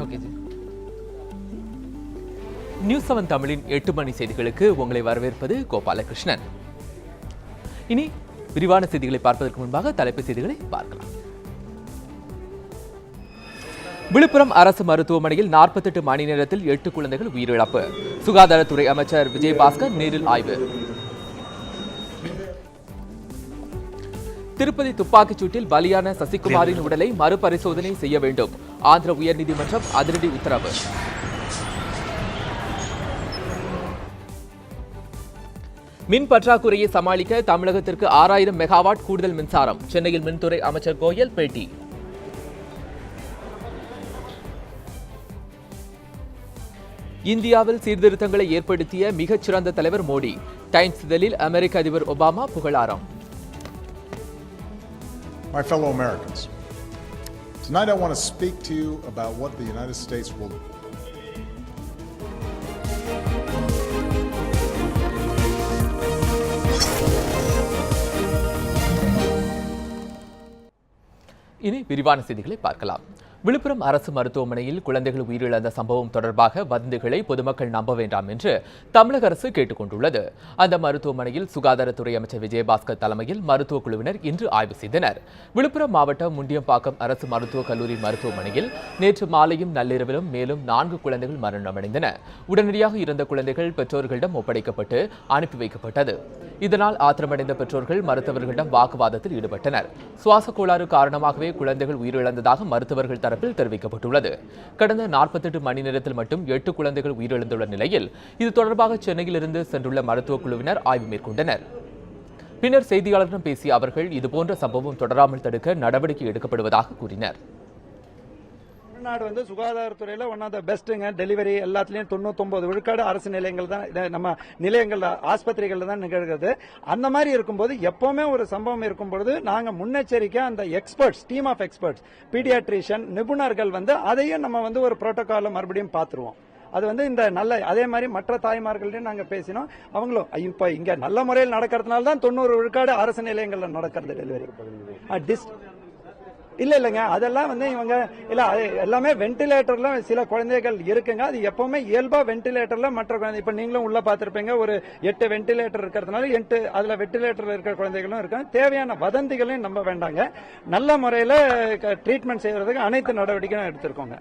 Okay G. News 7 தமிழின் 8 மணி செய்திகளுக்கு உங்களை வரவேற்பது கோபாலகிருஷ்ணன். இனி விரிவான செய்திகளை பார்ப்பதற்கு முன்பாக தலைப்புச் செய்திகளை பார்க்கலாம். விழுப்புரம் அரசு மருத்துவமனையில் 48 மணி நேரத்தில் 8 குழந்தைகள் உயிரிழப்பு. சுகாதாரத்துறை அமைச்சர் விஜயபாஸ்கர் நேரில் ஆய்வு. திருப்பதி துப்பாக்கிச் சூட்டில் பலியான சசிகுமாரின் உடலை மறுபரிசோதனை செய்ய வேண்டும். ஆந்திர உயர்நீதிமன்றம் அதிரடி உத்தரவு. மின் பற்றாக்குறையை சமாளிக்க தமிழகத்திற்கு 6000 மெகாவாட் கூடுதல் மின்சாரம். சென்னையில் மின்துறை அமைச்சர் கோயல் பேட்டி. இந்தியாவில் சீர்திருத்தங்களை ஏற்படுத்திய மிகச்சிறந்த தலைவர் மோடி. டைம்ஸ் இதழில் அமெரிக்க அதிபர் ஒபாமா புகழாரம். My fellow Americans, tonight I want to speak to you about what the United States will do. இனி விரிவான செய்திகளை பார்க்கலாம். விழுப்புரம் அரசு மருத்துவமனையில் குழந்தைகள் உயிரிழந்த சம்பவம் தொடர்பாக வதந்திகளை பொதுமக்கள் நம்ப வேண்டாம் என்று தமிழக அரசு கேட்டுக் கொண்டுள்ளது. அந்த மருத்துவமனையில் சுகாதாரத்துறை அமைச்சர் விஜயபாஸ்கர் தலைமையில் மருத்துவக் குழுவினர் இன்று ஆய்வு செய்தனர். விழுப்புரம் மாவட்டம் முண்டியம்பாக்கம் அரசு மருத்துவக் கல்லூரி மருத்துவமனையில் நேற்று மாலையும் நள்ளிரவிலும் மேலும் 4 குழந்தைகள் மரணமடைந்தன. உடனடியாக இறந்த குழந்தைகள் பெற்றோர்களிடம் ஒப்படைக்கப்பட்டு அனுப்பி வைக்கப்பட்டது. இதனால் ஆத்திரமடைந்த பெற்றோர்கள் மருத்துவர்களிடம் வாக்குவாதத்தில் ஈடுபட்டனர். சுவாச கோளாறு காரணமாகவே குழந்தைகள் உயிரிழந்ததாக மருத்துவர்கள் தரப்பில் தெரிவிக்கப்பட்டுள்ளது. கடந்த 48 மணி நேரத்தில் மட்டும் 8 குழந்தைகள் உயிரிழந்துள்ள நிலையில் இது தொடர்பாக சென்னையிலிருந்து சென்றுள்ள மருத்துவக் குழுவினர் ஆய்வு மேற்கொண்டனர். பின்னர் செய்தியாளர்களிடம் பேசிய அவர்கள் இதுபோன்ற சம்பவம் தொடராமல் தடுக்க நடவடிக்கை எடுக்கப்படுவதாக கூறினர். தமிழ்நாடு சுகாதாரத்துறையில ஒன் ஆஃப் த பெஸ்ட்டுங்க. டெலிவரி எல்லாத்துலயும் 99 விழுக்காடு அரசு நிலையங்கள் தான், நம்ம நிலையங்கள் ஆஸ்பத்திரிகள்ல தான் நிகழ்கிறது. அந்த மாதிரி இருக்கும்போது எப்பவுமே ஒரு சம்பவம் இருக்கும்போது நாங்க முன்னெச்சரிக்கை அந்த experts, team of experts, pediatrician நிபுணர்கள் அதையும் நம்ம ஒரு புரோட்டோகால மறுபடியும் பார்த்துருவோம். அது இந்த நல்ல அதே மாதிரி மற்ற தாய்மார்கள்டையும் நாங்க பேசினோம். அவங்களும் இப்ப இங்க நல்ல முறையில் நடக்கிறதுனால தான் 90 விழுக்காடு அரசு நிலையங்கள்ல நடக்கிறது டெலிவரி. இல்லைங்க, அதெல்லாம் இவங்க இல்ல எல்லாமே வென்டிலேட்டர்ல சில குழந்தைகள் இருக்குங்க. அது எப்பவுமே இயல்பா வென்டிலேட்டர்ல மற்ற குழந்தை இப்ப நீங்களும் உள்ள பாத்திருப்பீங்க. ஒரு 8 வென்டிலேட்டர் இருக்கிறதுனால 8 அதுல வென்டிலேட்டர்ல இருக்கிற குழந்தைகளும் இருக்காங்க. தேவையான வதந்திகளையும் நம்ப வேண்டாங்க. நல்ல முறையில ட்ரீட்மெண்ட் செய்யறதுக்கு அனைத்து நடவடிக்கையும் எடுத்திருக்கோங்க.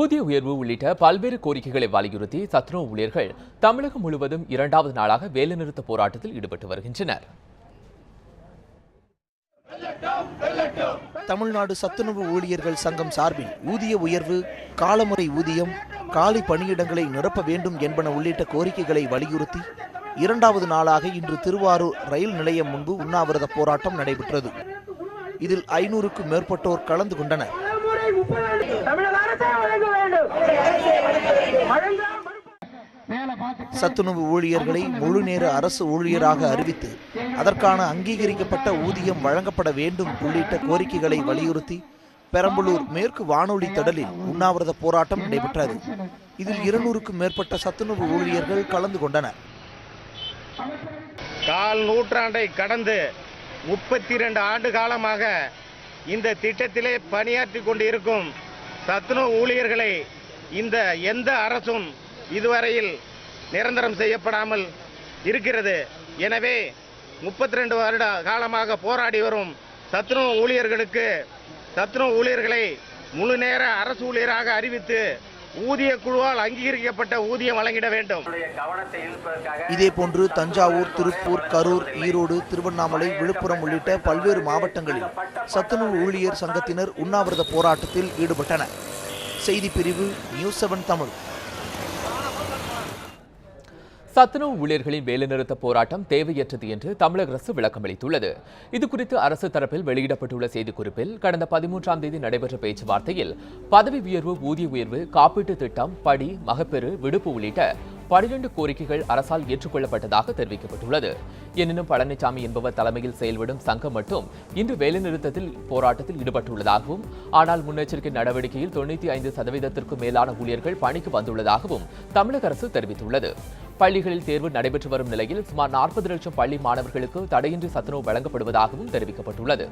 ஊதிய உயர்வு உள்ளிட்ட பல்வேறு கோரிக்கைகளை வலியுறுத்தி சத்துணவு ஊழியர்கள் தமிழகம் முழுவதும் 2வது நாளாக வேலைநிறுத்த போராட்டத்தில் ஈடுபட்டு வருகின்றனர். தமிழ்நாடு சத்துணவு ஊழியர்கள் சங்கம் சார்பில் ஊதிய உயர்வு, காலமுறை ஊதியம், காலி பணியிடங்களை நிரப்ப வேண்டும் என்பன உள்ளிட்ட கோரிக்கைகளை வலியுறுத்தி 2வது நாளாக இன்று திருவாரூர் ரயில் நிலையம் முன்பு உண்ணாவிரத போராட்டம் நடைபெற்றது. இதில் 500க்கும் மேற்பட்டோர் கலந்து கொண்டனர். சத்துணவு ஊழியர்களை முழுநேர அரசு ஊழியராக அறிவித்து அதற்கான அங்கீகரிக்கப்பட்ட ஊதியம் வழங்கப்பட வேண்டும் உள்ளிட்ட கோரிக்கைகளை வலியுறுத்தி பெரம்பலூர் மேற்கு வானொலி திடலில் உண்ணாவிரத போராட்டம் நடைபெற்றது. இதில் 200க்கும் மேற்பட்ட சத்துணவு ஊழியர்கள் கலந்து கொண்டனர். கால் நூற்றாண்டை கடந்து 32 ஆண்டு காலமாக இந்த திட்டத்திலே பணியாற்றி கொண்டிருக்கும் சத்துணவு ஊழியர்களை எந்த அரசும் இதுவரையில் நிரந்தரம் செய்யப்படாமல் இருக்கிறது. எனவே 32 வருட காலமாக போராடி வரும் சத்துணவு ஊழியர்களை முழு நேர அரசு ஊழியராக அறிவித்து ஊதிய குழுவால் அங்கீகரிக்கப்பட்ட ஊதியம் வழங்கிட வேண்டும். இதேபோன்று தஞ்சாவூர், திருப்பூர், கரூர், ஈரோடு, திருவண்ணாமலை, விழுப்புரம் உள்ளிட்ட பல்வேறு மாவட்டங்களில் சத்துணவு ஊழியர் சங்கத்தினர் உண்ணாவிரத போராட்டத்தில் ஈடுபட்டனர். செய்தி பிரிவு நியூஸ் 7 தமிழ். சத்துணவு ஊழியர்களின் வேலைநிறுத்த போராட்டம் தேவையற்றது என்று தமிழக அரசு விளக்கம் அளித்துள்ளது. இதுகுறித்து அரசு தரப்பில் வெளியிடப்பட்டுள்ள செய்திக்குறிப்பில் கடந்த 13ஆம் தேதி நடைபெற்ற பேச்சுவார்த்தையில் பதவி உயர்வு, ஊதிய உயர்வு, காப்பீட்டு திட்டம், படி, மகப்பேறு, விடுப்பு உள்ளிட்ட 12 கோரிக்கைகள் அரசால் ஏற்றுக்கொள்ளப்பட்டதாக தெரிவிக்கப்பட்டுள்ளது. எனினும் பழனிசாமி என்பவர் தலைமையில் செயல்படும் சங்கம் மட்டும் இன்று வேலைநிறுத்தத்தில் போராட்டத்தில் ஈடுபட்டுள்ளதாகவும், ஆனால் முன்னெச்சரிக்கை நடவடிக்கையில் 95% மேலான ஊழியர்கள் பணிக்கு வந்துள்ளதாகவும் தமிழக அரசு தெரிவித்துள்ளது. பள்ளிகளில் தேர்வு நடைபெற்று வரும் நிலையில் சுமார் 40 லட்சம் பள்ளி மாணவர்களுக்கு தடையின்றி சத்துணவு வழங்கப்படுவதாகவும் தெரிவிக்கப்பட்டுள்ளது.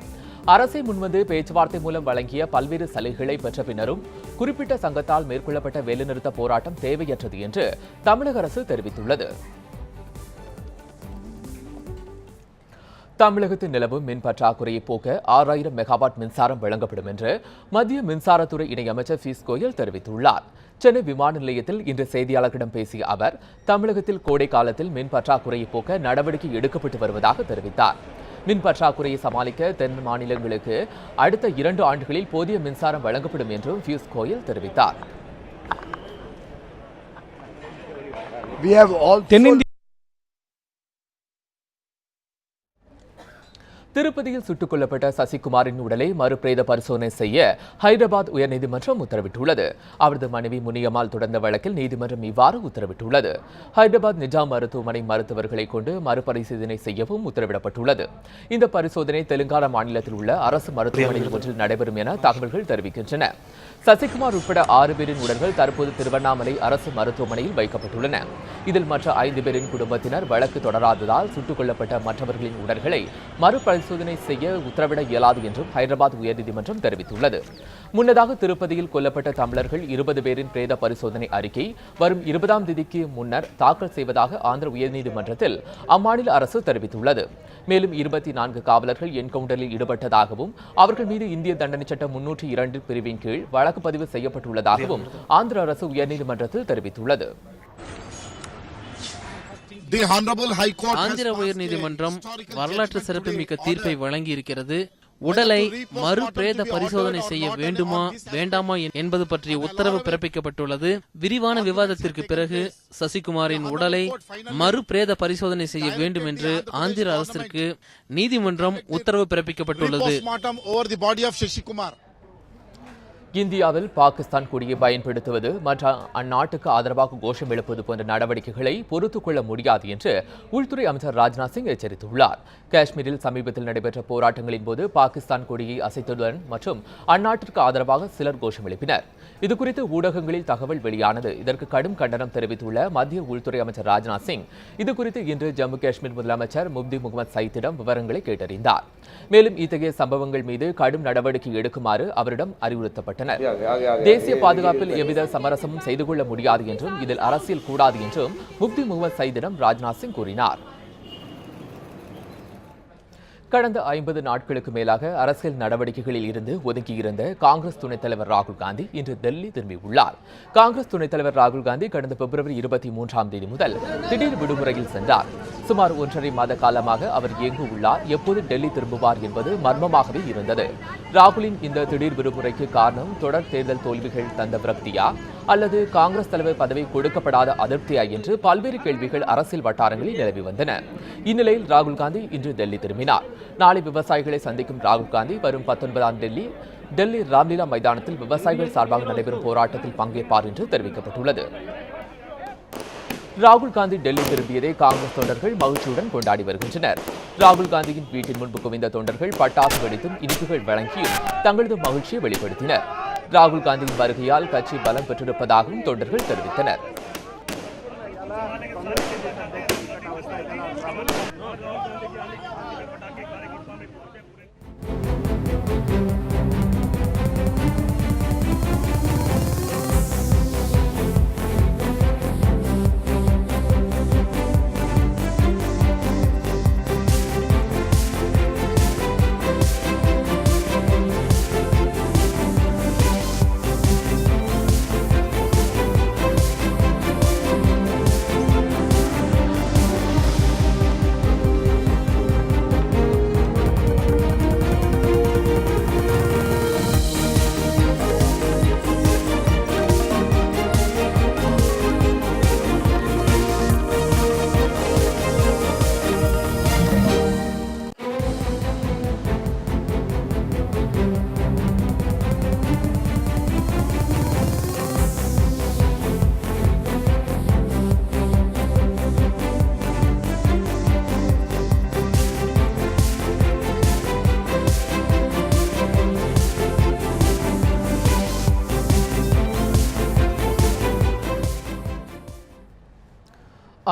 அரசை முன்வந்து பேச்சுவார்த்தை மூலம் வழங்கிய பல்வேறு சலுகைகளை பெற்ற பின்னரும் குறிப்பிட்ட சங்கத்தால் மேற்கொள்ளப்பட்ட வேலைநிறுத்த போராட்டம் தேவையற்றது என்று தமிழக அரசு தெரிவித்துள்ளது. தமிழகத்தில் நிலவும் மின் பற்றாக்குறையை போக்க 6000 மெகாவாட் மின்சாரம் வழங்கப்படும் என்று மத்திய மின்சாரத்துறை இணையமைச்சர் பியூஷ் கோயல் தெரிவித்துள்ளார். சென்னை விமான நிலையத்தில் இன்று செய்தியாளர்களிடம் பேசிய அவர், தமிழகத்தில் கோடை காலத்தில் மின் பற்றாக்குறையை போக்க நடவடிக்கை எடுக்கப்பட்டு வருவதாக தெரிவித்தார். மின் பற்றாக்குறையை சமாளிக்க தென் மாநிலங்களுக்கு அடுத்த 2 ஆண்டுகளில் போதிய மின்சாரம் வழங்கப்படும் என்றும் பியூஷ் கோயல் தெரிவித்தார். திருப்பதியில் சுட்டுக் கொல்லப்பட்ட சசிகுமாரின் உடலை மறுபிரேத பரிசோதனை செய்ய ஹைதராபாத் உயர்நீதிமன்றம் உத்தரவிட்டுள்ளது. அவரது மனைவி முனியம்மாள் தொடர்ந்த வழக்கில் நீதிமன்றம் இவ்வாறு உத்தரவிட்டுள்ளது. ஹைதராபாத் நிஜாம் மருத்துவமனை மருத்துவர்களை கொண்டு மறுபரிசோதனை செய்யவும் உத்தரவிடப்பட்டுள்ளது. இந்த பரிசோதனை தெலுங்கானா மாநிலத்தில் உள்ள அரசு மருத்துவமனையில் ஒன்றில் நடைபெறும் என தகவல்கள் தெரிவிக்கின்றன. சசிகுமார் உட்பட 6 பேரின் உடல்கள் தற்போது திருவண்ணாமலை அரசு மருத்துவமனையில் வைக்கப்பட்டுள்ளன. இதில் மற்ற 5 பேரின் குடும்பத்தினர் வழக்கு தொடராததால் சுட்டுக் கொல்லப்பட்ட மற்றவர்களின் உடல்களை மறுபரிசோதனை செய்ய உத்தரவிட இயலாது என்றும் ஹைதராபாத் உயர்நீதிமன்றம் தெரிவித்துள்ளது. முன்னதாக திருப்பதியில் கொல்லப்பட்ட தமிழர்கள் 20 பேரின் பிரேத பரிசோதனை அறிக்கை வரும் 20ஆம் தேதிக்கு முன்னர் தாக்கல் செய்வதாக ஆந்திர உயர்நீதிமன்றத்தில் அம்மாநில அரசு தெரிவித்துள்ளது. மேலும் 24 காவலர்கள் என்கவுண்டரில் ஈடுபட்டதாகவும் அவர்கள் மீது இந்திய தண்டனை சட்டம் 302 பிரிவின் கீழ் வழக்கு பதிவு செய்யப்பட்டுள்ளதாகவும் ஆந்திர அரசு உயர்நீதிமன்றத்தில் தெரிவித்துள்ளது. ஆந்திர உயர்நீதிமன்றம் வரலாற்று சிறப்புமிக்க தீர்ப்பை வழங்கியிருக்கிறது. உடலை மறு பிரேத பரிசோதனை செய்ய வேண்டுமா வேண்டாமா என்பது பற்றிய உத்தரவு பிறப்பிக்கப்பட்டுள்ளது. விரிவான விவாதத்திற்கு பிறகு சசிகுமாரின் உடலை மறு பிரேத பரிசோதனை செய்ய வேண்டும் என்று ஆந்திர அரசிற்கு நீதிமன்றம் உத்தரவு பிறப்பிக்கப்பட்டுள்ளது. இந்தியாவில் பாகிஸ்தான் கொடியை பயன்படுத்துவது மற்றும் அந்நாட்டுக்கு ஆதரவாக கோஷம் எழுப்புவது போன்ற நடவடிக்கைகளை பொறுத்துக் கொள்ள முடியாது என்று உள்துறை அமைச்சர் ராஜ்நாத் சிங் எச்சரித்துள்ளார். காஷ்மீரில் சமீபத்தில் நடைபெற்ற போராட்டங்களின் போது பாகிஸ்தான் கொடியை அசைத்ததுடன் மற்றும் அந்நாட்டிற்கு ஆதரவாக சிலர் கோஷம் எழுப்பினர். இதுகுறித்து ஊடகங்களில் தகவல் வெளியானது. இதற்கு கடும் கண்டனம் தெரிவித்துள்ள மத்திய உள்துறை அமைச்சர் ராஜ்நாத் சிங் இதுகுறித்து இன்று ஜம்மு காஷ்மீர் முதலமைச்சர் முப்தி முகமது சயீத்திடம் விவரங்களை கேட்டறிந்தார். மேலும் இத்தகைய சம்பவங்கள் மீது கடும் நடவடிக்கை எடுக்குமாறு அவரிடம் அறிவுறுத்தப்பட்டனர். தேசிய பாதுகாப்பில் எவ்வித சமரசமும் செய்து கொள்ள முடியாது என்றும் இதில் அரசியல் கூடாது என்றும் முப்தி முகமது சயீத்திடம் ராஜ்நாத் சிங் கூறினார். கடந்த 50 நாட்களுக்கு மேலாக அரசியல் நடவடிக்கைகளில் இருந்து ஒதுங்கியிருந்த காங்கிரஸ் துணைத் தலைவர் ராகுல் காந்தி இன்று டெல்லி திரும்பியுள்ளார். காங்கிரஸ் துணைத் தலைவர் ராகுல் காந்தி கடந்த பிப்ரவரி 23ஆம் தேதி முதல் திடீர் விடுமுறையில் சென்றார். சுமார் 1.5 மாத காலமாக அவர் எங்கு உள்ளார், எப்போது டெல்லி திரும்புவார் என்பது மர்மமாகவே இருந்தது. ராகுலின் இந்த திடீர் விடுமுறைக்கு காரணம் தொடர் தேர்தல் தோல்விகள் தந்த விரக்தியா அல்லது காங்கிரஸ் தலைவர் பதவி கொடுக்கப்படாத அதிருப்தியா என்று பல்வேறு கேள்விகள் அரசியல் வட்டாரங்களில் நிலவி வந்தன. இந்நிலையில் ராகுல் காந்தி இன்று டெல்லி திரும்பினார். நாளை விவசாயிகளை சந்திக்கும் ராகுல் காந்தி வரும் 19ஆம் டெல்லி ராம்லீலா மைதானத்தில் விவசாயிகள் சார்பாக நடைபெறும் போராட்டத்தில் பங்கேற்பார் என்று தெரிவிக்கப்பட்டுள்ளது. ராகுல் காந்தி டெல்லி திரும்பியதை காங்கிரஸ் தொண்டர்கள் மகிழ்ச்சியுடன் கொண்டாடி வருகின்றனர். ராகுல் காந்தியின் வீட்டின் முன்பு குவிந்த தொண்டர்கள் பட்டாசு வெடித்தும் இனிப்புகள் வழங்கியும் தங்களது மகிழ்ச்சியை வெளிப்படுத்தினர். ராகுல் காந்தியின் வருகையால் கட்சி பலம் பெற்றிருப்பதாகவும் தொண்டர்கள் தெரிவித்தனர்.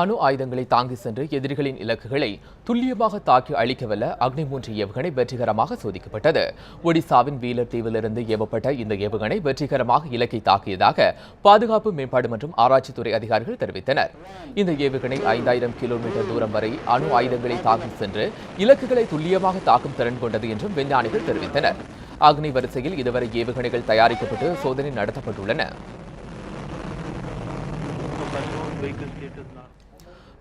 அணு ஆயுதங்களை தாங்கி சென்று எதிரிகளின் இலக்குகளை துல்லியமாக தாக்கி அழிக்கவல்ல அக்னி 3 ஏவுகணை வெற்றிகரமாக சோதிக்கப்பட்டது. ஒடிசாவின் வீலர் தீவிலிருந்து ஏவப்பட்ட இந்த ஏவுகணை வெற்றிகரமாக இலக்கை தாக்கியதாக பாதுகாப்பு மேம்பாடு மற்றும் ஆராய்ச்சித்துறை அதிகாரிகள் தெரிவித்தனர். இந்த ஏவுகணை 5000 கிலோமீட்டர் தூரம் வரை அணு ஆயுதங்களை தாக்கி சென்று இலக்குகளை துல்லியமாக தாக்கும் திறன் கொண்டது என்றும் விஞ்ஞானிகள் தெரிவித்தனர். அக்னி வரிசையில் இதுவரை ஏவுகணைகள் தயாரிக்கப்பட்டு சோதனை நடத்தப்பட்டுள்ளன.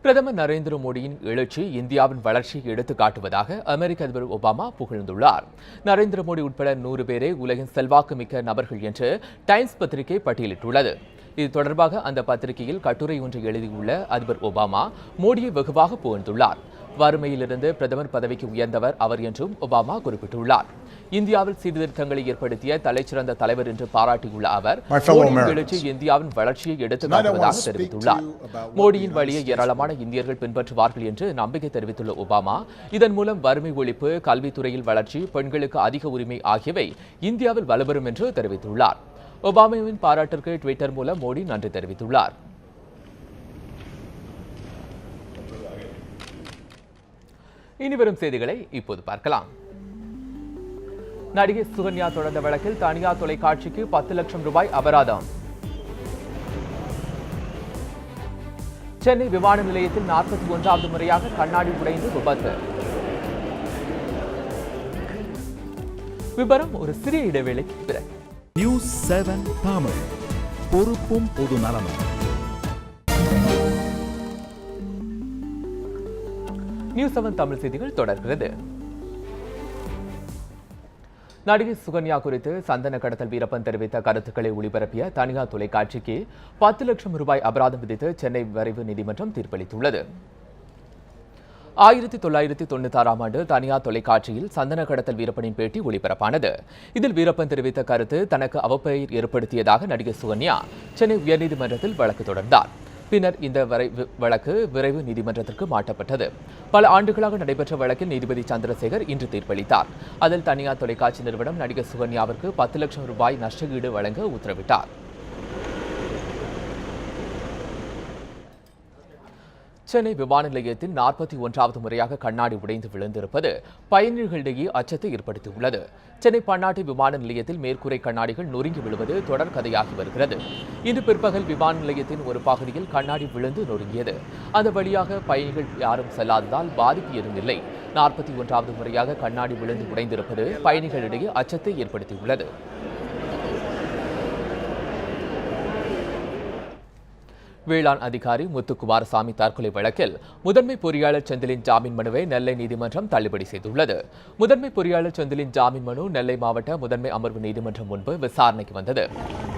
பிரதமர் நரேந்திர மோடியின் எழுச்சி இந்தியாவின் வளர்ச்சியை எடுத்துக் காட்டுவதாக அமெரிக்க அதிபர் ஒபாமா புகழ்ந்துள்ளார். நரேந்திர மோடி உட்பட 100 பேரே உலகின் செல்வாக்கு மிக்க நபர்கள் என்று டைம்ஸ் பத்திரிகை பட்டியலிட்டுள்ளது. இது தொடர்பாக அந்த பத்திரிகையில் கட்டுரை ஒன்றை எழுதியுள்ள அதிபர் ஒபாமா மோடியை வெகுவாக புகழ்ந்துள்ளார். வறுமையிலிருந்து பிரதமர் பதவிக்கு உயர்ந்தவர் அவர் என்றும் ஒபாமா குறிப்பிட்டுள்ளார். இந்தியாவில் சீர்திருத்தங்களை ஏற்படுத்திய தலைச்சிறந்த தலைவர் என்று பாராட்டியுள்ள அவர் மோடியின் எழுச்சி இந்தியாவின் வளர்ச்சியை எடுத்துக் காட்டுவதாக தெரிவித்துள்ளார். மோடியின் வழியை ஏராளமான இந்தியர்கள் பின்பற்றுவார்கள் என்று நம்பிக்கை தெரிவித்துள்ள ஒபாமா இதன் மூலம் வறுமை ஒழிப்பு, கல்வித்துறையில் வளர்ச்சி, பெண்களுக்கு அதிக உரிமை ஆகியவை இந்தியாவில் வலுப்பெறும் என்று தெரிவித்துள்ளார். ஒபாமாவின் பாராட்டிற்கு ட்விட்டர் மூலம் மோடி நன்றி தெரிவித்துள்ளார். இனிவரும் செய்திகளை இப்போது பார்க்கலாம். நடிகை சுகன்யா தொடர்ந்த வழக்கில் தனியார் தொலைக்காட்சிக்கு 10 லட்சம் ரூபாய் அபராதம். சென்னை விமான நிலையத்தில் 41வது முறையாக கண்ணாடி உடைந்து விபத்து. விபரம் ஒரு சிறிய இடைவேளைக்கு பிறகு. நியூஸ் 7 தமிழ், பொறுப்பும் பொது நலமும். நியூஸ் 7 தமிழ் செய்திகள் தொடர்கிறது. நடிகை சுகன்யா குறித்து சந்தன கடத்தல் வீரப்பன் தெரிவித்த கருத்துக்களை ஒளிபரப்பிய தனியார் தொலைக்காட்சிக்கு 10 லட்சம் ரூபாய் அபராதம் விதித்து சென்னை விரைவு நீதிமன்றம் தீர்ப்பளித்துள்ளது. 1996ஆம் ஆண்டு தனியார் தொலைக்காட்சியில் சந்தன கடத்தல் வீரப்பனின் பேட்டி ஒளிபரப்பானது. இதில் வீரப்பன் தெரிவித்த கருத்து தனக்கு அவப்பெயர் ஏற்படுத்தியதாக நடிகை சுகன்யா சென்னை உயர்நீதிமன்றத்தில் வழக்கு தொடர்ந்தார். பின்னர் இந்த வழக்கு விரைவு நீதிமன்றத்திற்கு மாற்றப்பட்டது. பல ஆண்டுகளாக நடைபெற்ற வழக்கில் நீதிபதி சந்திரசேகர் இன்று தீர்ப்பளித்தார். அதில் தனியார் தொலைக்காட்சி நிறுவனம் நடிகை சுகன்யாவிற்கு 10 லட்சம் ரூபாய் நஷ்டஈடு வழங்க உத்தரவிட்டார். சென்னை விமான நிலையத்தில் 41வது முறையாக கண்ணாடி உடைந்து விழுந்திருப்பது பயணிகளிடையே அச்சத்தை ஏற்படுத்தியுள்ளது. சென்னை பன்னாட்டு விமான நிலையத்தில் மேற்கூரை கண்ணாடிகள் நொறுங்கி விழுவது தொடர் கதையாகி வருகிறது. இன்று பிற்பகல் விமான நிலையத்தின் ஒரு பகுதியில் கண்ணாடி விழுந்து நொறுங்கியது. அந்த வழியாக பயணிகள் யாரும் செல்லாததால் பாதிப்பு எதுவும் இல்லை. 41வது முறையாக கண்ணாடி விழுந்து உடைந்திருப்பது பயணிகளிடையே அச்சத்தை ஏற்படுத்தியுள்ளது. வேளாண் அதிகாரி முத்துக்குமாரசாமி தற்கொலை வழக்கில் முதன்மை பொறியாளர் செந்திலின் ஜாமீன் மனுவை நெல்லை நீதிமன்றம் தள்ளுபடி செய்துள்ளது. முதன்மை பொறியாளர் செந்திலின் ஜாமீன் மனு நெல்லை மாவட்ட முதன்மை அமர்வு நீதிமன்றம் முன்பு விசாரணைக்கு வந்தது.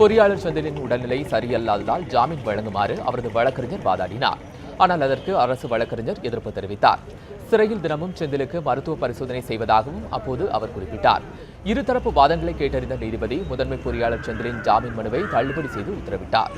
பொறியாளர் செந்திலின் உடல்நிலை சரியல்லாததால் ஜாமீன் வழங்குமாறு அவரது வழக்கறிஞர் வாதாடினார். ஆனால் அதற்கு அரசு வழக்கறிஞர் எதிர்ப்பு தெரிவித்தார். சிறையில் தினமும் செந்திலுக்கு மருத்துவ பரிசோதனை செய்வதாகவும் அப்போது அவர் குறிப்பிட்டார். இருதரப்பு வாதங்களை கேட்டறிந்த நீதிபதி முதன்மை பொறியாளர் செந்திலின் ஜாமீன் மனுவை தள்ளுபடி செய்து உத்தரவிட்டார்.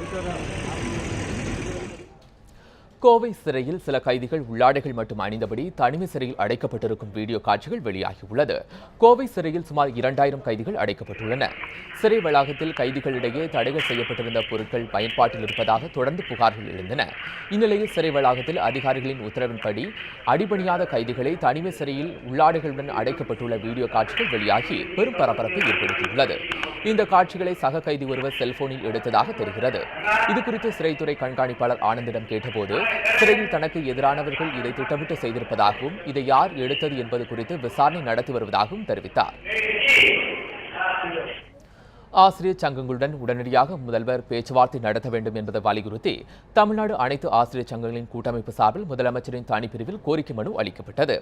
கோவை சிறையில் சில கைதிகள் உள்ளாடைகள் மட்டும் அணிந்தபடி தனிமை சிறையில் அடைக்கப்பட்டிருக்கும் வீடியோ காட்சிகள் வெளியாகியுள்ளது. கோவை சிறையில் சுமார் 2000 கைதிகள் அடைக்கப்பட்டுள்ளனர். சிறை வளாகத்தில் கைதிகளிடையே தடைகள் செய்யப்பட்டிருந்த பொருட்கள் பயன்பாட்டில் இருப்பதாக தொடர்ந்து புகார்கள் எழுந்தன. இந்நிலையில் சிறை வளாகத்தில் அதிகாரிகளின் உத்தரவின்படி அடிபணியாத கைதிகளை தனிமை சிறையில் உள்ளாடைகளுடன் அடைக்கப்பட்டுள்ள வீடியோ காட்சிகள் வெளியாகி பெரும் பரபரப்பை ஏற்படுத்தியுள்ளது. இந்த காட்சிகளை சக கைதி ஒருவர் செல்போனில் எடுத்ததாக தெரிகிறது. இதுகுறித்து சிறைத்துறை கண்காணிப்பாளர் ஆனந்திடம் கேட்டபோது சிறையில் தனக்கு எதிரானவர்கள் இதை திட்டமிட்டு செய்திருப்பதாகவும் இதை யார் எடுத்தது என்பது குறித்து விசாரணை நடத்தி வருவதாகவும் தெரிவித்தார். ஆசிரியர் சங்கங்களுடன் உடனடியாக முதல்வர் பேச்சுவார்த்தை நடத்த வேண்டும் என்பதை வலியுறுத்தி தமிழ்நாடு அனைத்து ஆசிரியர் சங்கங்களின் கூட்டமைப்பு சார்பில் முதலமைச்சரின் தனிப்பிரிவில் கோரிக்கை மனு அளிக்கப்பட்டது.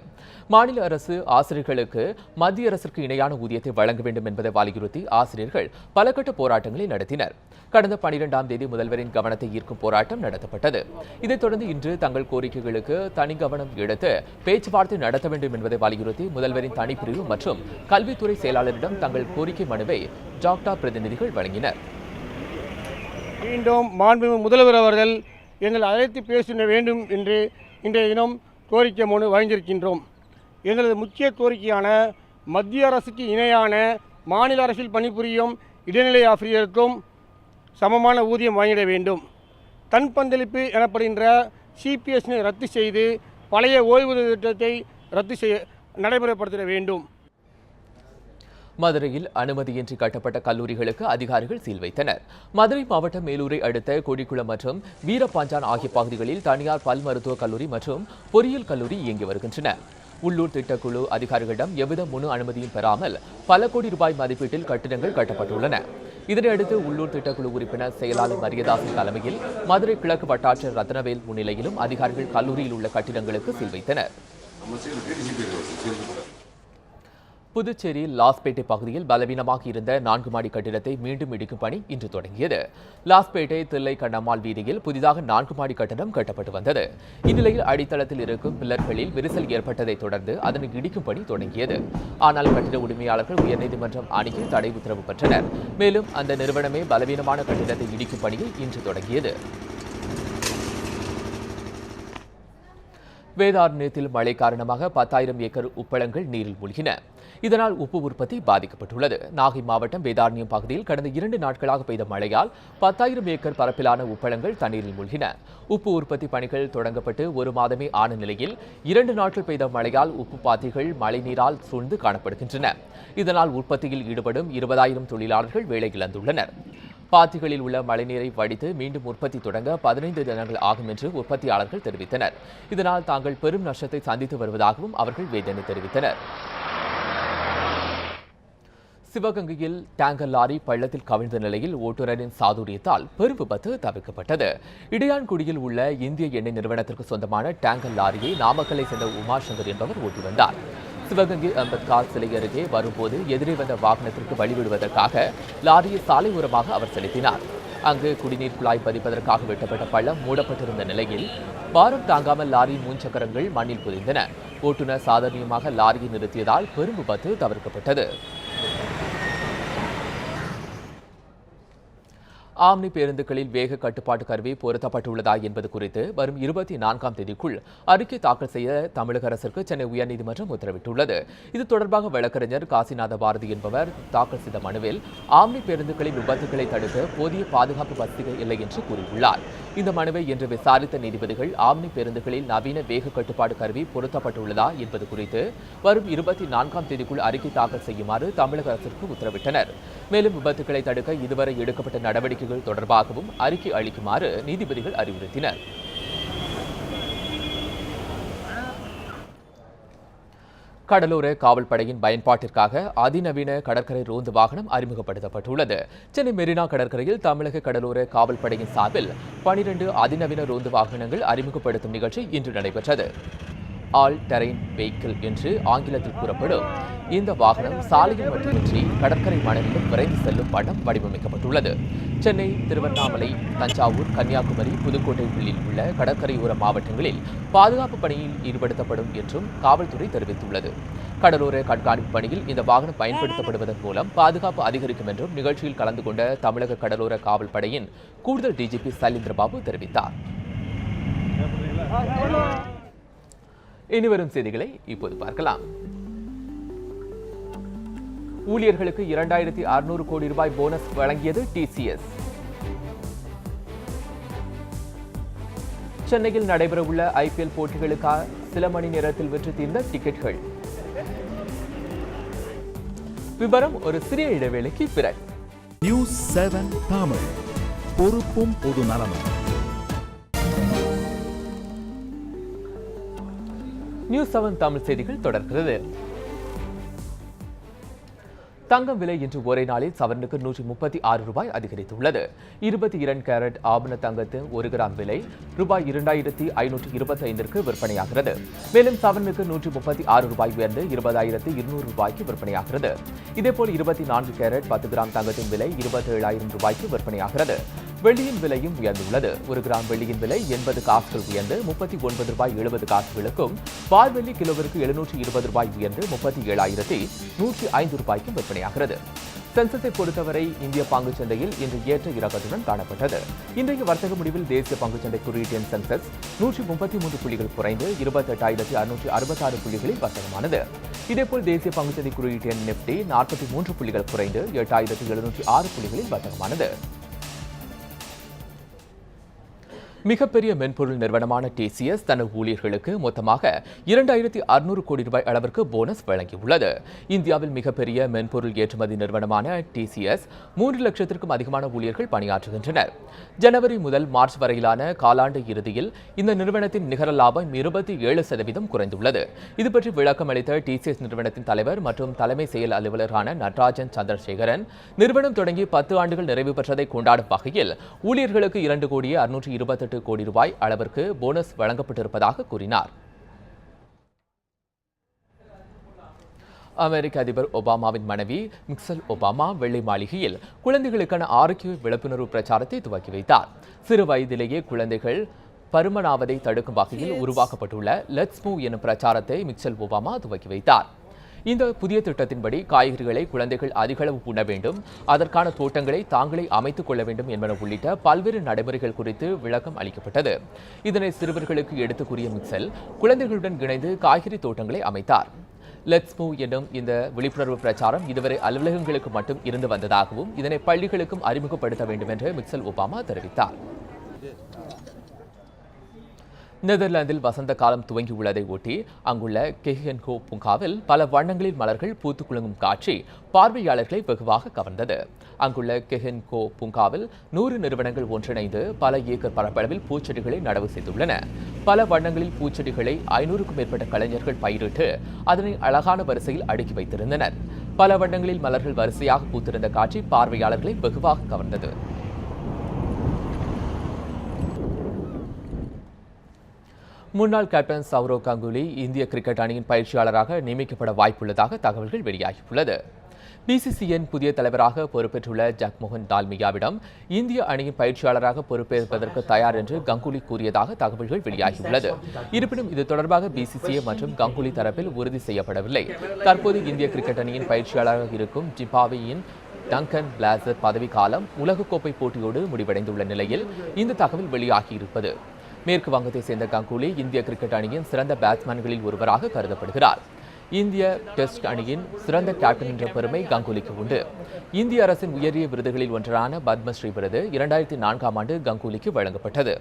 மாநில அரசு ஆசிரியர்களுக்கு மத்திய அரசிற்கு இணையான ஊதியத்தை வழங்க வேண்டும் என்பதை வலியுறுத்தி ஆசிரியர்கள் பல கட்ட போராட்டங்களை நடத்தினர். கடந்த 12ஆம் தேதி முதல்வரின் கவனத்தை ஈர்க்கும் போராட்டம் நடத்தப்பட்டது. இதைத் தொடர்ந்து இன்று தங்கள் கோரிக்கைகளுக்கு தனி கவனம் எடுத்து பேச்சுவார்த்தை நடத்த வேண்டும் என்பதை வலியுறுத்தி முதல்வரின் தனிப்பிரிவு மற்றும் கல்வித்துறை செயலாளரிடம் தங்கள் கோரிக்கை மனுவை டாக்டர் பிரதிநிதிகள் வழங்கினர். மீண்டும் மாண்புமிகு முதல்வர் அவர்கள் எங்கள் அழைத்து பேச வேண்டும் என்று இன்றைய தினம் கோரிக்கை மனு வழங்கியிருக்கின்றோம். எங்களது முக்கிய கோரிக்கையான மத்திய அரசுக்கு இணையான மாநில அரசில் பணிபுரியும் இடைநிலை ஆசிரியருக்கும் சமமான ஊதியம் வழங்கிட வேண்டும். தன் பங்களிப்பு எனப்படுகின்ற சிபிஎஸ்னை ரத்து செய்து பழைய ஓய்வூதிய திட்டத்தை ரத்து செய்ய நடைமுறைப்படுத்த வேண்டும். மதுரையில் அனுமதியின்றி கட்டப்பட்ட கல்லூரிகளுக்கு அதிகாரிகள் சீல் வைத்தனர். மதுரை மாவட்டம் மேலூரை அடுத்த கொடிக்குளம் மற்றும் வீரபாஞ்சான் ஆகிய பகுதிகளில் தனியார் பல் மருத்துவக் கல்லூரி மற்றும் பொறியியல் கல்லூரி இயங்கி வருகின்றன. உள்ளூர் திட்டக்குழு அதிகாரிகளிடம் எவ்வித முழு அனுமதியும் பெறாமல் பல கோடி ரூபாய் மதிப்பீட்டில் கட்டிடங்கள் கட்டப்பட்டுள்ளன. இதனையடுத்து உள்ளூர் திட்டக்குழு உறுப்பினர் செயலாளர் மரியதாசன் தலைமையில் மதுரை கிழக்கு வட்டாட்சியர் ரத்னவேல் முன்னிலையிலும் அதிகாரிகள் கல்லூரியில் உள்ள கட்டிடங்களுக்கு சீல் வைத்தனர். புதுச்சேரி லாஸ்பேட்டை பகுதியில் பலவீனமாக இருந்த 4 மாடி கட்டிடத்தை மீண்டும் இடிக்கும் பணி இன்று தொடங்கியது. லாஸ்பேட்டை தில்லை கண்ணம்மாள் வீதியில் புதிதாக 4 மாடி கட்டடம் கட்டப்பட்டு வந்தது. இந்நிலையில் அடித்தளத்தில் இருக்கும் பில்லர்களில் விரிசல் ஏற்பட்டதை தொடர்ந்து அதனை இடிக்கும் பணி தொடங்கியது. ஆனால் கட்டிட உரிமையாளர்கள் உயர்நீதிமன்றம் அணுகி தடை உத்தரவு பெற்றனர். மேலும் அந்த நிறுவனமே பலவீனமான கட்டிடத்தை இடிக்கும் பணியை இன்று தொடங்கியது. வேதாரண்யத்தில் மழை காரணமாக 10,000 ஏக்கர் உப்பளங்கள் நீரில் மூழ்கின. இதனால் உப்பு உற்பத்தி பாதிக்கப்பட்டுள்ளது. நாகை மாவட்டம் வேதாரண்யம் பகுதியில் கடந்த 2 நாட்களாக பெய்த மழையால் 10,000 ஏக்கர் பரப்பிலான உப்பளங்கள் தண்ணீரில் மூழ்கின. உப்பு உற்பத்தி பணிகள் தொடங்கப்பட்டு 1 மாதமே ஆன நிலையில் 2 நாட்கள் பெய்த மழையால் உப்பு பாத்திகள் மழைநீரால் சூழ்ந்து காணப்படுகின்றன. இதனால் உற்பத்தியில் ஈடுபடும் 20,000 தொழிலாளர்கள் வேலை இழந்துள்ளனர். பாத்திகளில் உள்ள மழைநீரை வடித்து மீண்டும் உற்பத்தி தொடங்க 15 தினங்கள் ஆகும் என்று உற்பத்தியாளர்கள் தெரிவித்தனர். இதனால் தாங்கள் பெரும் நஷ்டத்தை சந்தித்து வருவதாகவும் அவர்கள் வேதனை தெரிவித்தனர். சிவகங்கையில் டேங்கர் லாரி பள்ளத்தில் கவிழ்ந்த நிலையில் ஓட்டுநரின் சாதுரியத்தால் பெரும் விபத்து தவிர்க்கப்பட்டது. இடையான்குடியில் உள்ள இந்திய எண்ணெய் நிறுவனத்திற்கு சொந்தமான டேங்கர் லாரியை நாமக்கலை சேர்ந்த உமாசங்கர் என்பவர் ஓட்டி வந்தார். சிவகங்கை அம்பேத்கர் சிலை அருகே வரும்போது எதிரே வந்த வாகனத்திற்கு வழிவிடுவதற்காக லாரியை சாலை ஓரமாக அவர் செலுத்தினார். அங்கு குடிநீர் குழாய் பதிப்பதற்காக வெட்டப்பட்ட பள்ளம் மூடப்பட்டிருந்த நிலையில் பாரம் தாங்காமல் லாரி முன்சக்கரங்கள் மண்ணில் புதைந்தன. ஓட்டுநர் சாதாரணமாக லாரியை நிறுத்தியதால் பெரும் விபத்து தவிர்க்கப்பட்டது. ஆம்னி பேருந்துகளில் வேக கட்டுப்பாட்டு கருவி பொருத்தப்பட்டுள்ளதா என்பது குறித்து வரும் 24ஆம் தேதிக்குள் அறிக்கை தாக்கல் செய்ய தமிழக அரசிற்கு சென்னை உயர்நீதிமன்றம் உத்தரவிட்டுள்ளது. இது தொடர்பாக வழக்கறிஞர் காசிநாத பாரதி என்பவர் தாக்கல் செய்த மனுவில் ஆம்னி பேருந்துகளின் விபத்துகளை தடுக்க போதிய பாதுகாப்பு வசதிகள் இல்லை என்று கூறியுள்ளார். இந்த மனுவை இன்று விசாரித்த நீதிபதிகள் ஆம்னி பேருந்துகளில் நவீன வேக கட்டுப்பாடு கருவி பொருத்தப்பட்டுள்ளதா என்பது குறித்து வரும் 24ஆம் தேதிக்குள் அறிக்கை தாக்கல் செய்யுமாறு தமிழக அரசிற்கு உத்தரவிட்டனர். மேலும் விபத்துகளை தடுக்க இதுவரை எடுக்கப்பட்ட நடவடிக்கைகள் தொடர்பாகவும் அறிக்கை அளிக்குமாறு நீதிபதிகள் அறிவுறுத்தினர். கடலோர காவல்படையின் பயன்பாட்டிற்காக அதிநவீன கடற்கரை ரோந்து வாகனம் அறிமுகப்படுத்தப்பட்டுள்ளது. சென்னை மெரினா கடற்கரையில் தமிழக கடலோர காவல்படையின் சார்பில் 12 அதிநவீன ரோந்து வாகனங்கள் அறிமுகப்படுத்தும் நிகழ்ச்சி இன்று நடைபெற்றது. ஆல் டெரெயின் வெஹிக்கிள் என்று ஆங்கிலத்தில் கூறப்படும் இந்த வாகனம் சாலையில் மட்டுமின்றி கடற்கரை மணலிலும் விரைந்து செல்லும் வண்ணம் வடிவமைக்கப்பட்டுள்ளது. சென்னை, திருவண்ணாமலை, தஞ்சாவூர், கன்னியாகுமரி, புதுக்கோட்டைகளில் உள்ள கடற்கரையோர மாவட்டங்களில் பாதுகாப்பு பணியில் ஈடுபடுத்தப்படும் என்றும் காவல்துறை தெரிவித்துள்ளது. கடலோர கண்காணிப்பு பணியில் இந்த வாகனம் பயன்படுத்தப்படுவதன் மூலம் பாதுகாப்பு அதிகரிக்கும் என்றும் நிகழ்ச்சியில் கலந்து கொண்ட தமிழக கடலோர காவல் படையின் கூடுதல் டிஜிபி சைலேந்திரபாபு தெரிவித்தார். இனிவரும் செய்திகளை இப்போது பார்க்கலாம். ஊழியர்களுக்கு 2600 கோடி ரூபாய் போனஸ் வழங்கியது TCS. சென்னையில் நடைபெறவுள்ள IPL போட்டிகளுக்காக சில மணி நேரத்தில் விற்று தீர்ந்த டிக்கெட்கள். விவரம் ஒரு சிறிய இடைவேளைக்கு பிறகு. நியூஸ் 7 தமிழ், பொறுப்பும் பொது நலமும். நியூஸ் 7 தமிழ் செய்திகள் தொடர்கிறது. தங்கம் விலை இன்று ஒரே நாளில் சவரனுக்கு 136 ரூபாய் அதிகரித்துள்ளது. 22 கேரட் ஆபண தங்கத்தின் 1 கிராம் விலை ரூபாய் 2525க்கு விற்பனையாகிறது. மேலும் சவரனுக்கு 136 ரூபாய் உயர்ந்து 20,200 ரூபாய்க்கு விற்பனையாகிறது. இதேபோல் 24 கேரட் 10 கிராம் தங்கத்தின் விலை 27,000 ரூபாய்க்கு விற்பனையாகிறது. வெள்ளியின் விலையும் உயர்ந்துள்ளது. 1 கிராம் வெள்ளியின் விலை 80 காசுகள் உயர்ந்து 39 ரூபாய் 70 காசுகளுக்கும், பால் வெள்ளி கிலோவிற்கு 720 ரூபாய் உயர்ந்து 37,105 ரூபாய்க்கும் விற்பனையாகிறது. சென்செக்ஸை பொறுத்தவரை இந்திய பங்குச் சந்தையில் இன்று ஏற்ற இறக்கத்துடன் காணப்பட்டது. இன்றைய வர்த்தக முடிவில் தேசிய பங்குச்சந்தை குறியீட்டு எண் சென்செக்ஸ் 133 புள்ளிகள் குறைந்து 28,666 புள்ளிகளில் வர்த்தகமானது. இதேபோல் தேசிய பங்குச்சந்தை குறியீட்டு எண் நிப்டி 43 புள்ளிகள் குறைந்து 8,706 புள்ளிகளில் வர்த்தகமானது. மிகப்பெரிய மென்பொருள் நிறுவனமான TCS தனது ஊழியர்களுக்கு மொத்தமாக 2600 கோடி ரூபாய் அளவிற்கு போனஸ் வழங்கியுள்ளது. இந்தியாவில் மிகப்பெரிய மென்பொருள் ஏற்றுமதி நிறுவனமான TCS 3 லட்சத்திற்கும் அதிகமான ஊழியர்கள் பணியாற்றுகின்றனர். ஜனவரி முதல் மார்ச் வரையிலான காலாண்டு இறுதியில் இந்த நிறுவனத்தின் நிகர லாபம் 27% குறைந்துள்ளது. இதுபற்றி விளக்கம் அளித்த TCS நிறுவனத்தின் தலைவர் மற்றும் தலைமை செயல் அலுவலரான நடராஜன் சந்திரசேகரன், நிறுவனம் தொடங்கி 10 ஆண்டுகள் நிறைவு பெற்றதை கொண்டாடும் வகையில் ஊழியர்களுக்கு 2,628 கோடி ரூபாய் அளவிற்கு போனஸ் வழங்கப்பட்டிருப்பதாக கூறினார். அமெரிக்க அதிபர் ஒபாமாவின் மனைவி மிக்சல் ஒபாமா வெள்ளை மாளிகையில் குழந்தைகளுக்கான ஆரோக்கிய விழிப்புணர்வு பிரச்சாரத்தை துவக்கி வைத்தார். சிறு வயதிலேயே குழந்தைகள் பருமனாவதை தடுக்கும் வகையில் உருவாக்கப்பட்டுள்ள லெட்ஸ் மூவ் எனும் பிரச்சாரத்தை மிக்சல் ஒபாமா துவக்கி வைத்தார். இந்த புதிய திட்டத்தின்படி காய்கறிகளை குழந்தைகள் அதிகளவு உண்ண வேண்டும், அதற்கான தோட்டங்களை தாங்களே அமைத்துக் கொள்ள வேண்டும் என்பன உள்ளிட்ட பல்வேறு நடைமுறைகள் குறித்து விளக்கம் அளிக்கப்பட்டது. இதனை சிறுவர்களுக்கு எடுத்துக் கூறிய மிக்சல் குழந்தைகளுடன் இணைந்து காய்கறி தோட்டங்களை அமைத்தார். லெட்ஸ் மூவ் என்னும் இந்த விழிப்புணர்வு பிரச்சாரம் இதுவரை அலுவலகங்களுக்கு மட்டும் இருந்து வந்ததாகவும் இதனை பள்ளிகளுக்கும் அறிமுகப்படுத்த வேண்டும் என்று மிக்சல் ஒபாமா தெரிவித்தார். நெதர்லாந்தில் வசந்த காலம் துவங்கியுள்ளதை ஒட்டி அங்குள்ள கெஹென்கோ பூங்காவில் பல வண்ணங்களில் மலர்கள் பூத்து குலுங்கும் காட்சி பார்வையாளர்களை வெகுவாக கவர்ந்தது. அங்குள்ள கெஹென்கோ பூங்காவில் 100 நிறுவனங்கள் ஒன்றிணைந்து பல ஏக்கர் பரப்பளவில் பூச்செடிகளை நடவு செய்துள்ளன. பல வண்ணங்களில் பூச்செடிகளை 500க்கும் மேற்பட்ட கலைஞர்கள் பயிரிட்டு அதனை அழகான வரிசையில் அடுக்கி வைத்திருந்தனர். பல வண்ணங்களில் மலர்கள் வரிசையாக பூத்திருந்த காட்சி பார்வையாளர்களை வெகுவாக கவர்ந்தது. முன்னாள் கேப்டன் சௌரவ் கங்குலி இந்திய கிரிக்கெட் அணியின் பயிற்சியாளராக நியமிக்கப்பட வாய்ப்புள்ளதாக தகவல்கள் வெளியாகியுள்ளது. BCCN புதிய தலைவராக பொறுப்பேற்றுள்ள ஜக்மோகன் டால்மியாவிடம் இந்திய அணியின் பயிற்சியாளராக பொறுப்பேற்பதற்கு தயார் என்று கங்குலி கூறியதாக தகவல்கள் வெளியாகியுள்ளது. இருப்பினும் இது தொடர்பாக BCCA மற்றும் கங்குலி தரப்பில் உறுதி செய்யப்படவில்லை. தற்போது இந்திய கிரிக்கெட் அணியின் பயிற்சியாளராக இருக்கும் ஜிம்பாப்வேயின் டங்கன் பிளாசர் பதவிக்காலம் உலகக்கோப்பை போட்டியோடு முடிவடைந்துள்ள நிலையில் இந்த தகவல் வெளியாகியிருப்பது. மேற்கு வங்கத்தை சேர்ந்த கங்குலி இந்திய கிரிக்கெட் அணியின் சிறந்த பேட்ஸ்மேன்களில் ஒருவராக கருதப்படுகிறார். இந்திய டெஸ்ட் அணியின் சிறந்த கேப்டன் என்ற பெருமை கங்குலிக்கு உண்டு. இந்திய அரசின் உயரிய விருதுகளில் ஒன்றான பத்மஸ்ரீ விருது 2004ஆம் ஆண்டு கங்குலிக்கு வழங்கப்பட்டது.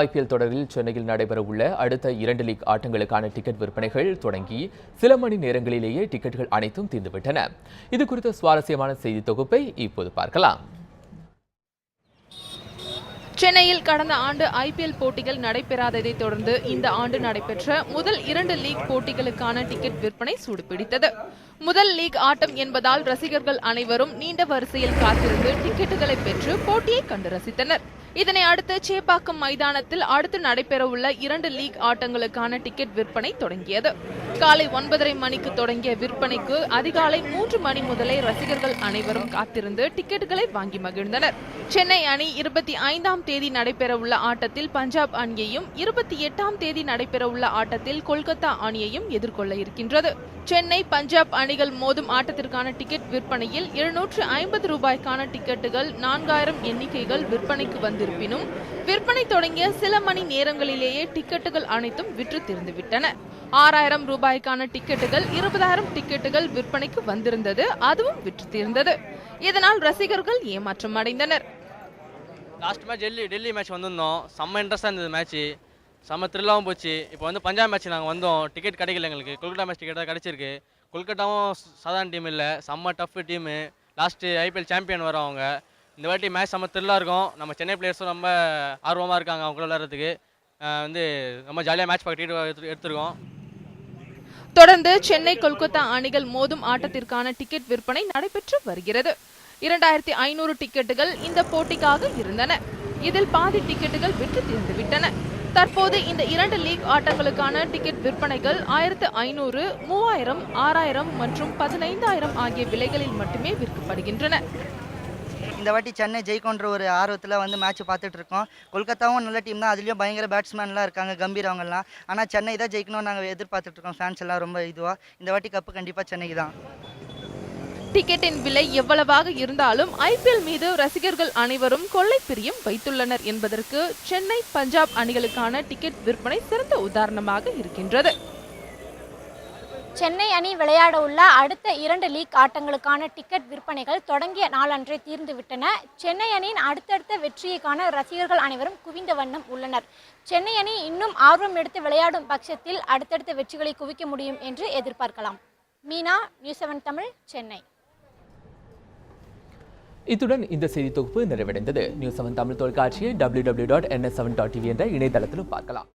IPL தொடரில் சென்னையில் நடைபெறவுள்ள அடுத்த 2 லீக் ஆட்டங்களுக்கான டிக்கெட் விற்பனைகள் தொடங்கி சில மணி நேரங்களிலேயே டிக்கெட்டுகள் அனைத்தும் தீர்ந்துவிட்டன. இது குறித்த சுவாரஸ்யமான செய்தி தொகுப்பை இப்போது பார்க்கலாம். சென்னையில் கடந்த ஆண்டு IPL போட்டிகள் நடைபெறாததை தொடர்ந்து இந்த ஆண்டு நடைபெற்ற முதல் 2 லீக் போட்டிகளுக்கான டிக்கெட் விற்பனை சூடுபிடித்தது. முதல் லீக் ஆட்டம் என்பதால் ரசிகர்கள் அனைவரும் நீண்ட வரிசையில் காத்திருந்து டிக்கெட்டுகளை பெற்று போட்டியை கண்டு ரசித்தனர். இதனை அடுத்து சேப்பாக்கம் மைதானத்தில் அடுத்து நடைபெறவுள்ள 2 லீக் ஆட்டங்களுக்கான டிக்கெட் விற்பனை தொடங்கியது. காலை 9:30 மணிக்கு தொடங்கிய விற்பனைக்கு அதிகாலை 3 மணி முதலே ரசிகர்கள் அனைவரும் காத்திருந்து டிக்கெட்டுகளை வாங்கி மகிழ்ந்தனர். சென்னை அணி 25ஆம் தேதி நடைபெறவுள்ள ஆட்டத்தில் பஞ்சாப் அணியையும் 28ஆம் தேதி நடைபெறவுள்ள ஆட்டத்தில் கொல்கத்தா அணியையும் எதிர்கொள்ள இருக்கின்றது. சென்னை பஞ்சாப் அணிகள் மோதும் ஆட்டத்திற்கான டிக்கெட் விற்பனையில் 750 ரூபாய்க்கான டிக்கெட்டுகள் 4000 எண்ணிக்கைகள் விற்பனைக்கு வந்திருப்பினும் விற்பனை தொடங்கிய சில மணி நேரங்களிலேயே டிக்கெட்டுகள் அனைத்தும் விற்று தீர்ந்துவிட்டன. 6000 ரூபாய்க்கான டிக்கெட்டுகள் 20000 டிக்கெட்டுகள் விற்பனைக்கு வந்திருந்தது, அதுவும் விற்று தீர்ந்தது. இதனால் ரசிகர்கள் ஏமாற்றம் அடைந்தனர். லாஸ்ட் மேட்ச் டெல்லி மேட்ச் வந்திருந்தோம். செம்ம இன்ட்ரெஸ்டாக இருந்தது மேட்ச்சு, செம்ம த்ரில்லாகவும் போச்சு. இப்போ வந்து பஞ்சாப் மேட்ச் நாங்கள் வந்தோம், டிக்கெட் கிடைக்கல எங்களுக்கு. கொல்கட்டா மேட்ச் டிக்கெட் தான் கிடச்சிருக்கு. கொல்கட்டாவும் சாதாரண டீம் இல்லை, செம்ம tough team. Last IPL champion வரும் அவங்க. இந்த வாட்டி மேட்ச் செம்ம த்ரில்லாக இருக்கும். நம்ம சென்னை பிளேயர்ஸும் ரொம்ப ஆர்வமாக இருக்காங்க அவங்க விளையாடுறதுக்கு. வந்து ரொம்ப ஜாலியாக மேட்ச் பார்க்க எடுத்துருக்கோம். தொடர்ந்து சென்னை கொல்கத்தா அணிகள் மோதும் ஆட்டத்திற்கான டிக்கெட் விற்பனை நடைபெற்று வருகிறது. 2500 டிக்கெட்டுகள் இந்த போட்டிக்காக இருந்தன. இதில் பாதி டிக்கெட்டுகள் விற்று தீர்ந்துவிட்டன. தற்போது இந்த 2 லீக் ஆட்டங்களுக்கான டிக்கெட் விற்பனைகள் 1500, 3000, 6000 மற்றும் 15000 ஆகிய விலைகளில் மட்டுமே விற்கப்படுகின்றன. இந்த வாட்டி சென்னை ஜெயிக்கொன்ற ஒரு ஆர்வத்தில் வந்து மேட்ச் பார்த்துட்டு இருக்கோம். கொல்கத்தாவும் நல்ல டீம் தான், அதுலேயும் பயங்கர பேட்ஸ்மேன்லாம் இருக்காங்க, கம்பீர் அவங்கெல்லாம். ஆனால் சென்னை தான் ஜெயிக்கணும்னு நாங்கள் எதிர்பார்த்துட்டு இருக்கோம். ஃபேன்ஸ் எல்லாம் ரொம்ப இதுவாக. இந்த வாட்டி கப்பு கண்டிப்பாக சென்னைக்கு தான். டிக்கெட்டின் விலை எவ்வளவாக இருந்தாலும் IPL மீது ரசிகர்கள் அனைவரும் கொள்ளை பிரியம் வைத்துள்ளனர் என்பதற்கு சென்னை பஞ்சாப் அணிகளுக்கான டிக்கெட் விற்பனை சிறந்த உதாரணமாக இருக்கின்றது. சென்னை அணி விளையாட உள்ள அடுத்த 2 லீக் ஆட்டங்களுக்கான டிக்கெட் விற்பனைகள் தொடங்கிய நாளன்றே தீர்ந்துவிட்டன. சென்னை அணியின் அடுத்தடுத்த வெற்றியை காண ரசிகர்கள் அனைவரும் குவிந்த வண்ணம் உள்ளனர். சென்னை அணி இன்னும் ஆர்வம் எடுத்து விளையாடும் பட்சத்தில் அடுத்தடுத்த வெற்றிகளை குவிக்க முடியும் என்று எதிர்பார்க்கலாம். மீனா, நியூஸ் 7 தமிழ், சென்னை. இத்துடன் இந்த செய்தி தொகுப்பு நிறைவடைந்தது. நியூஸ் 7 தமிழ் தொலைக்காட்சியை www.ns7.tv என்ற இணையதளத்திலும் பார்க்கலாம்.